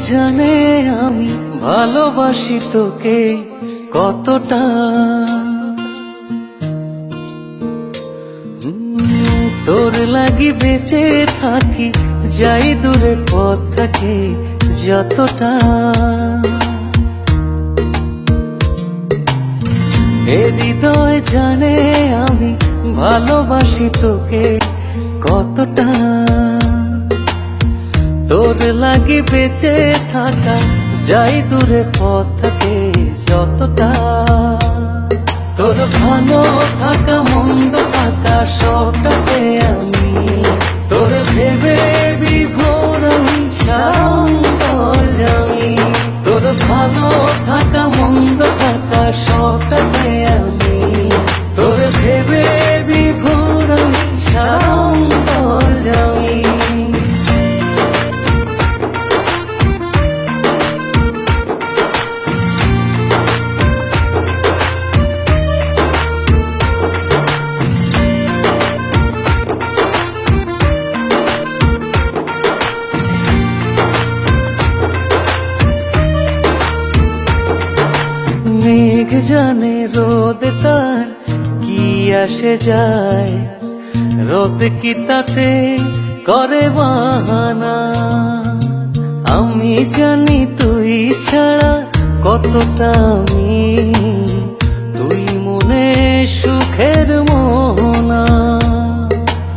জানে আমি ভালোবাসি তোকে কতটা। তোর লাগি বেঁচে থাকি, যাই দূরে পথ থাকে যতটা। এ হৃদয় জানে আমি ভালোবাসি তোকে কতটা। তোর লাগি বেঁচে থাকা, যাই দূরে পথ থাকে যতটা। তোর ভালো থাকা মন্দ থাকা সবটাতে আমি তোর ভেবে বিভোর আমি সারান্তর্যামী। তোর ভালো থাকা মন্দ থাকা সবটাতে আমি তোর ভেবে বিভোর আমি সারান্তর্যামী। মেঘ জানে রোদ তার কি আসে যায়, রোদ কি তাতে করে বাহানা। আমি জানি তুই ছাড়া কতটা আমি, তুই মনে সুখের মোহনা।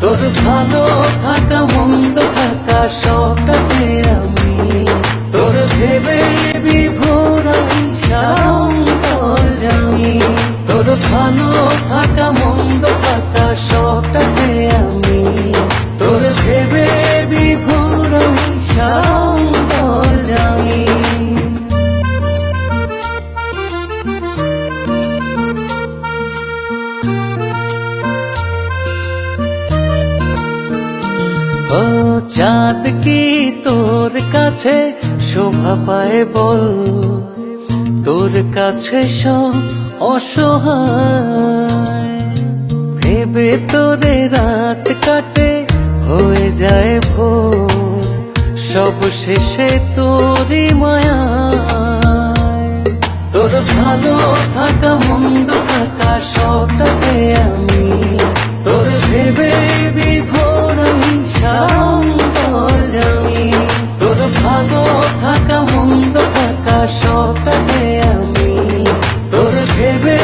তোর ভালো থাকা মন্দ থাকা সবটাতে আমি তোর ভেবে বিভোর আমি সারান্তর্যামী। তোর ভালো থাকা মন্দ থাকা সবটাতে আমি তোর ভেবে বিভোর আমি সারান্তর্যামী। ও চাঁদ কি তোর কাছে শোভা পায় বল, তোর কাছে সব অসহায়। ভেবে তোরে রাত কাটে হয়ে যায় ভোর, সব শেষে তোরই মায়ায়। তোর ভালো থাকা মন্দ থাকা সবটাতে আমি তোর ভেবে বিভোর আমি সারান্তর্যামী। তোর ভালো থাকা মন্দ থাকা সবটাতে আমি তোর ভেবে